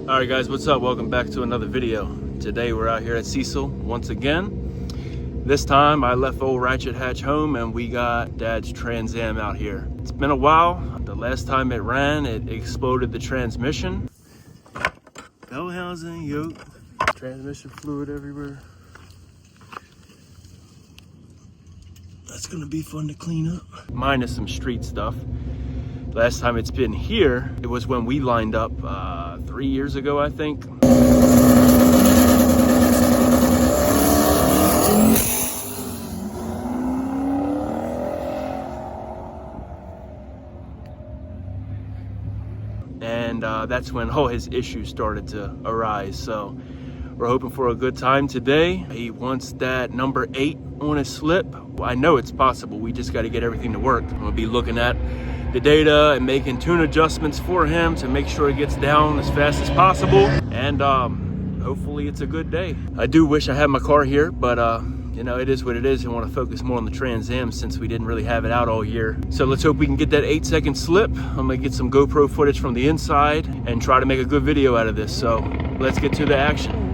All right guys, what's up? Welcome back to another video. Today we're out here at Cecil once again. This time I left old Ratchet Hatch home and we got Dad's Trans Am out here. It's been a while. The last time it ran, it exploded the transmission. Bell housing, yoke, transmission fluid everywhere. That's gonna be fun to clean up. Minus some street stuff. Last time it's been here, it was when we lined up 3 years ago, I think. And that's when all his issues started to arise. So we're hoping for a good time today. He wants that number 8 on his slip. I know it's possible. We just got to get everything to work. I'm gonna be looking at the data and making tune adjustments for him to make sure it gets down as fast as possible. And hopefully it's a good day. I do wish I had my car here, but you know, it is what it is. I want to focus more on the Trans Am since we didn't really have it out all year. So let's hope we can get that 8-second slip. I'm gonna get some GoPro footage from the inside and try to make a good video out of this. So let's get to the action.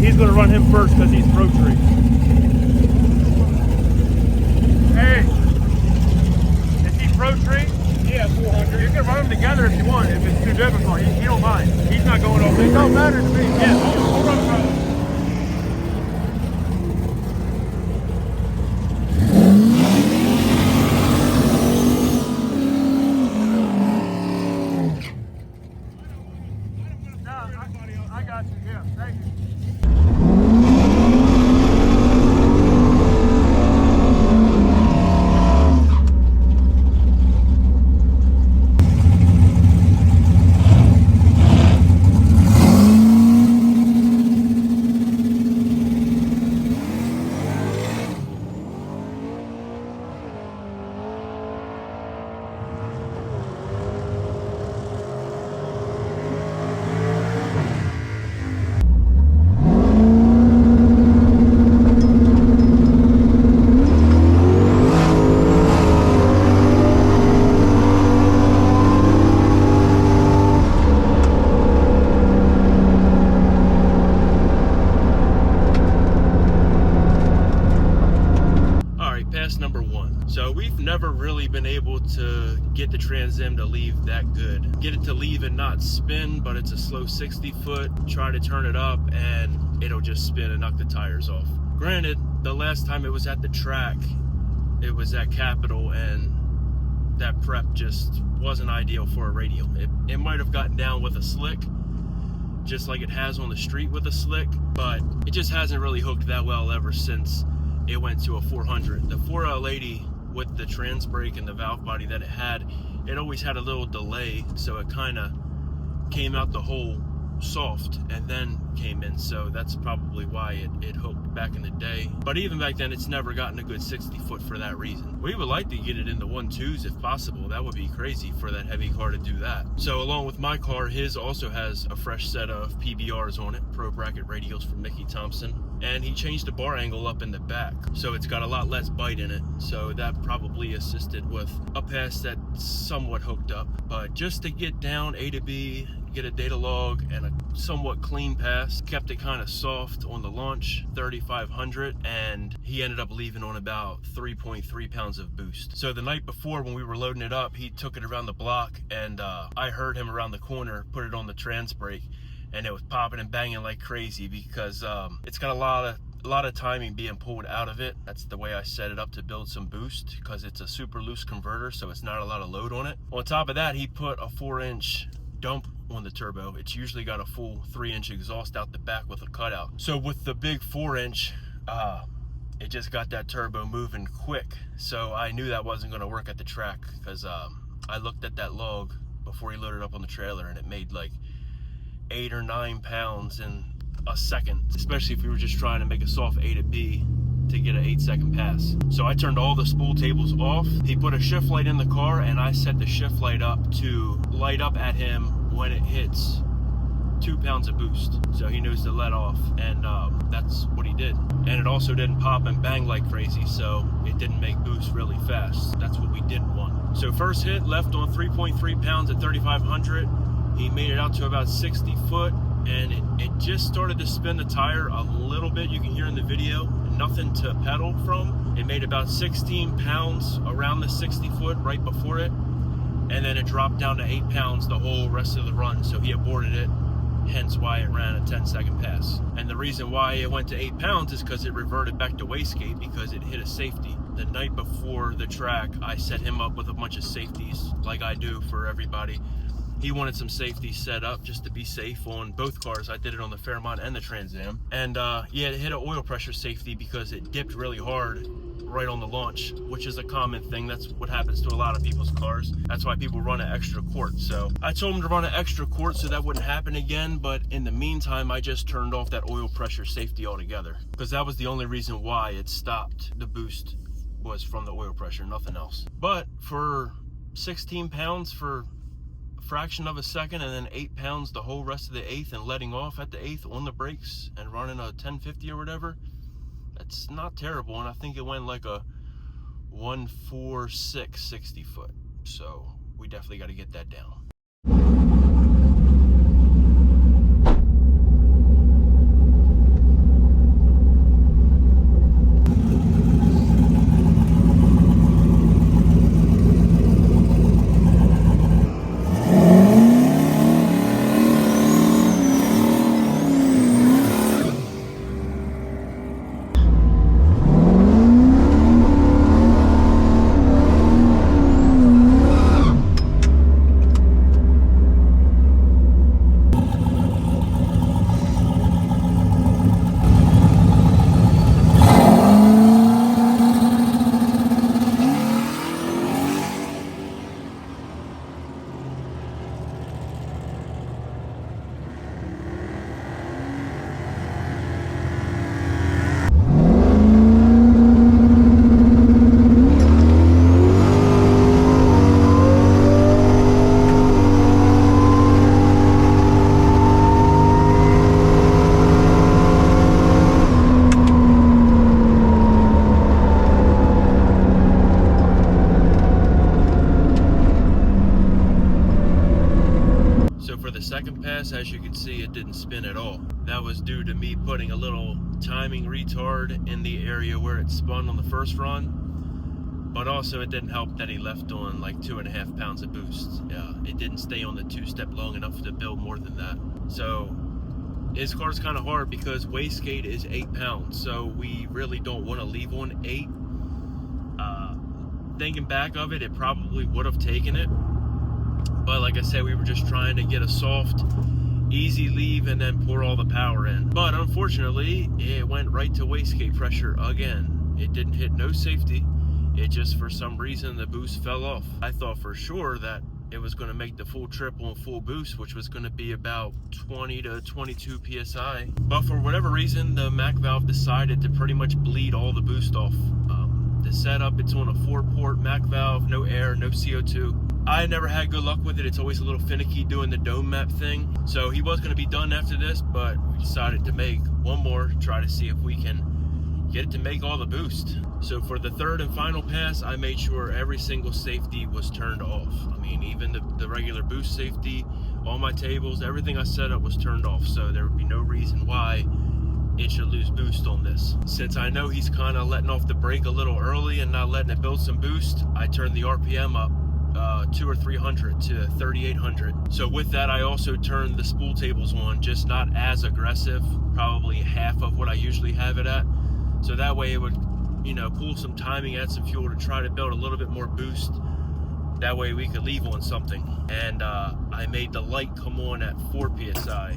He's gonna run him first because he's rotary. Hey, is he rotary? Yeah, 400. You can run them together if you want. If it's too difficult, he don't mind. He's not going over. It don't matter to me. Yeah, hold on, brother. I got you. Yeah, thank you. Number 1. So we've never really been able to get the Trans Am to leave that good. Get it to leave and not spin, but it's a slow 60 foot. Try to turn it up and it'll just spin and knock the tires off. Granted, the last time it was at the track, it was at Capitol, and that prep just wasn't ideal for a radial. It might have gotten down with a slick, just like it has on the street with a slick, but it just hasn't really hooked that well ever since it went to a 400. The 4L80 with the trans brake and the valve body that it had, it always had a little delay, so it kind of came out the hole soft and then came in. So that's probably why it hooked back in the day. But even back then, it's never gotten a good 60 foot for that reason. We would like to get it in the 1.2s if possible. That would be crazy for that heavy car to do that. So along with my car, his also has a fresh set of PBRs on it, Pro Bracket radials from Mickey Thompson. And he changed the bar angle up in the back, so it's got a lot less bite in it. So that probably assisted with a pass that somewhat hooked up. But just to get down A to B, get a data log and a somewhat clean pass, kept it kind of soft on the launch, 3,500, and he ended up leaving on about 3.3 pounds of boost. So the night before when we were loading it up, he took it around the block, and I heard him around the corner put it on the trans brake, and it was popping and banging like crazy because it's got a lot a lot of timing being pulled out of it. That's the way I set it up to build some boost, because it's a super loose converter, so it's not a lot of load on it. On top of that, he put a 4-inch dump on the turbo. It's usually got a full 3-inch exhaust out the back with a cutout. So with the big 4-inch, it just got that turbo moving quick. So I knew that wasn't going to work at the track, because I looked at that log before he loaded up on the trailer, and it made like 8 or 9 pounds in a second, especially if we were just trying to make a soft A to B to get an 8-second pass. So I turned all the spool tables off. He put a shift light in the car, and I set the shift light up to light up at him when it hits 2 pounds of boost, so he knows to let off, and that's what he did. And it also didn't pop and bang like crazy, so it didn't make boost really fast. That's what we didn't want. So first hit left on 3.3 pounds at 3,500. He made it out to about 60 foot, and it just started to spin the tire a little bit. You can hear in the video, nothing to pedal from. It made about 16 pounds around the 60 foot right before it, and then it dropped down to 8 pounds the whole rest of the run, so he aborted it, hence why it ran a 10-second pass. And the reason why it went to 8 pounds is because it reverted back to wastegate, because it hit a safety. The night before the track, I set him up with a bunch of safeties, like I do for everybody. He wanted some safety set up just to be safe on both cars. I did it on the Fairmont and the Trans Am. And yeah, it hit an oil pressure safety because it dipped really hard right on the launch, which is a common thing. That's what happens to a lot of people's cars. That's why people run an extra quart. So I told him to run an extra quart so that wouldn't happen again. But in the meantime, I just turned off that oil pressure safety altogether, because that was the only reason why it stopped. The boost was from the oil pressure, nothing else. But for 16 pounds for fraction of a second, and then 8 pounds the whole rest of the 8th, and letting off at the 8th on the brakes and running a 1050 or whatever, that's not terrible. And I think it went like a 146 60 foot, so we definitely got to get that down. As you can see, it didn't spin at all. That was due to me putting a little timing retard in the area where it spun on the first run, but also it didn't help that he left on like 2.5 pounds of boost. It didn't stay on the 2-step long enough to build more than that. So his car's kind of hard because wastegate is 8 pounds, so we really don't want to leave on 8. Thinking back of it, it probably would have taken it, but like I said, we were just trying to get a soft, easy leave and then pour all the power in. But unfortunately, it went right to wastegate pressure again. It didn't hit no safety. It just, for some reason, the boost fell off. I thought for sure that it was going to make the full trip on full boost, which was going to be about 20 to 22 psi. But for whatever reason, the Mac valve decided to pretty much bleed all the boost off. The setup, it's on a 4-port Mac valve, no air, no CO2. I never had good luck with it. It's always a little finicky doing the dome map thing. So he was going to be done after this, but we decided to make one more, try to see if we can get it to make all the boost. So for the third and final pass, I made sure every single safety was turned off. I mean, even the regular boost safety, all my tables, everything I set up was turned off. So there would be no reason why it should lose boost on this. Since I know he's kind of letting off the brake a little early and not letting it build some boost, I turned the RPM up 200 or 300 to 3,800. So with that, I also turned the spool tables on, just not as aggressive, probably half of what I usually have it at. So that way it would, you know, pull some timing, add some fuel to try to build a little bit more boost. That way we could leave on something. And I made the light come on at 4 PSI.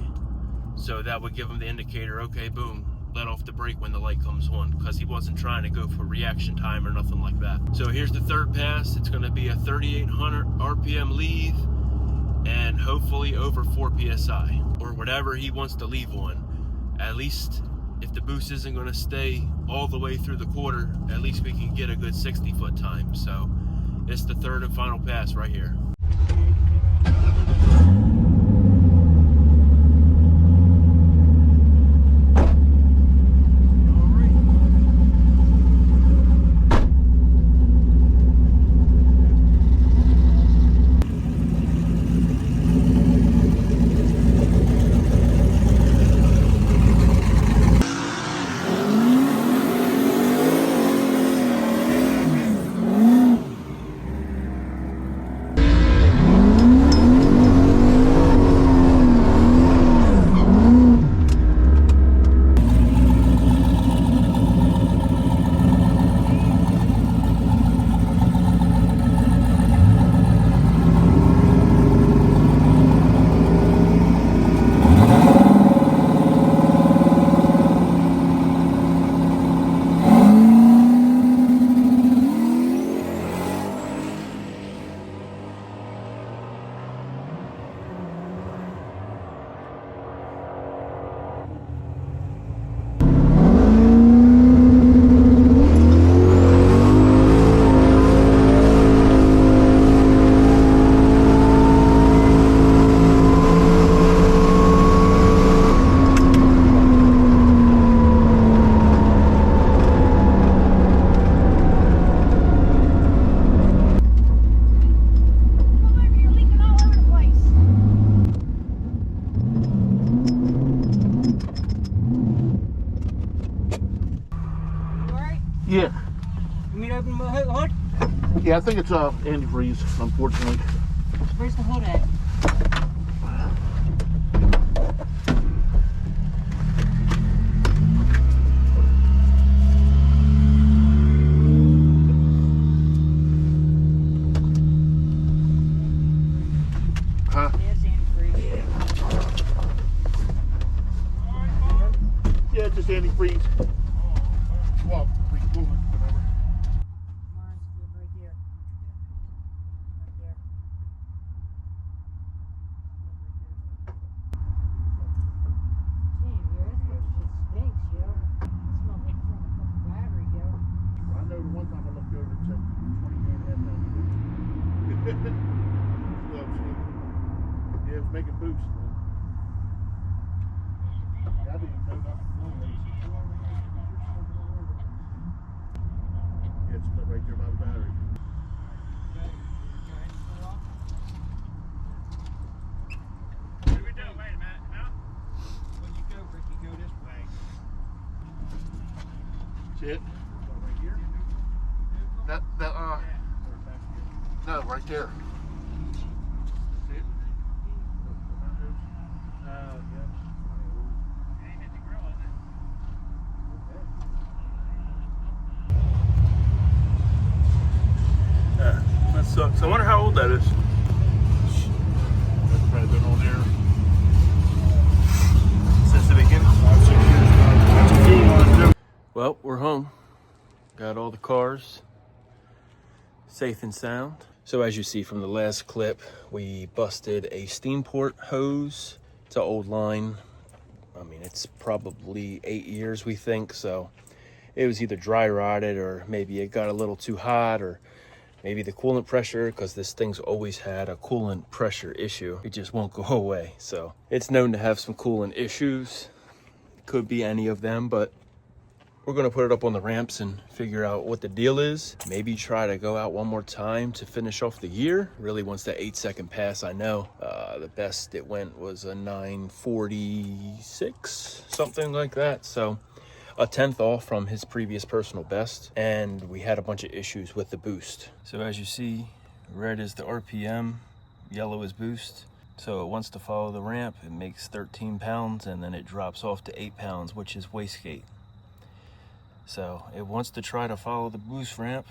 So that would give him the indicator, okay, boom, let off the brake when the light comes on, because he wasn't trying to go for reaction time or nothing like that. So here's the third pass. It's gonna be a 3,800 RPM leave and hopefully over 4 PSI or whatever he wants to leave on. At least if the boost isn't gonna stay all the way through the quarter, at least we can get a good 60-foot time. So it's the third and final pass right here. Yeah. You mean open the hood? Yeah, I think it's antifreeze, unfortunately. Where's the hood at? Huh? There's antifreeze. Yeah, just antifreeze. Well, coolant, whatever. Mine's good right there. Right there. Gee, this shit stinks, yo. It smells like from a fucking battery, yo. I know the one time I looked over and said 20 and a half pounds. Yeah, it was making boost. Yeah, I didn't even know that. Yeah, it's right there by the battery. What are we doing? Wait a minute. Now, when you go, Rick, you go this way. That's it? Right here? No, right there. See it? Ain't hit the grill, is it? That sucks. I wonder how old that is. That's probably been on there Since the beginning. 5, 6 years ago. That's a fuel line, too. Well, we're home. Got all the cars safe and sound. So as you see from the last clip, we busted a steam port hose. It's an old line. I mean, it's probably 8 years, we think. So it was either dry rotted or maybe it got a little too hot, or maybe the coolant pressure, because this thing's always had a coolant pressure issue. It just won't go away. So it's known to have some coolant issues. Could be any of them, but we're gonna put it up on the ramps and figure out what the deal is. Maybe try to go out one more time to finish off the year. Really wants that 8-second pass, I know. The best it went was a 9:46, something like that. So a 10th off from his previous personal best. And we had a bunch of issues with the boost. So as you see, red is the RPM, yellow is boost. So it wants to follow the ramp. It makes 13 pounds and then it drops off to 8 pounds, which is wastegate. So it wants to try to follow the boost ramp,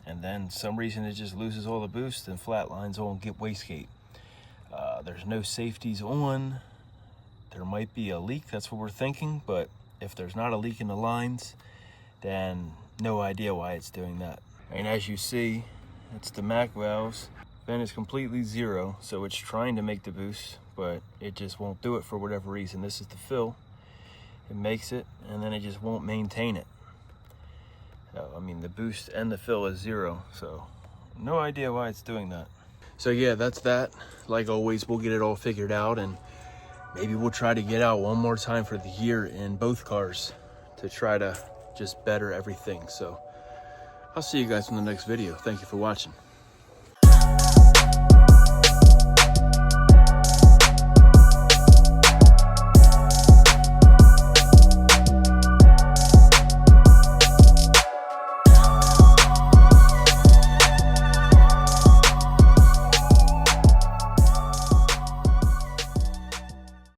and then some reason it just loses all the boost and flatlines on get wastegate. There's no safeties on. There might be a leak, that's what we're thinking, but if there's not a leak in the lines, then no idea why it's doing that. And as you see, it's the MAC valves. Vent is completely zero, so it's trying to make the boost, but it just won't do it for whatever reason. This is the fill. It makes it, and then it just won't maintain it. I mean, the boost and the fill is zero, so no idea why it's doing that. So yeah, that's that. Like always, we'll get it all figured out, and maybe we'll try to get out one more time for the year in both cars to try to just better everything. So I'll see you guys in the next video. Thank you for watching.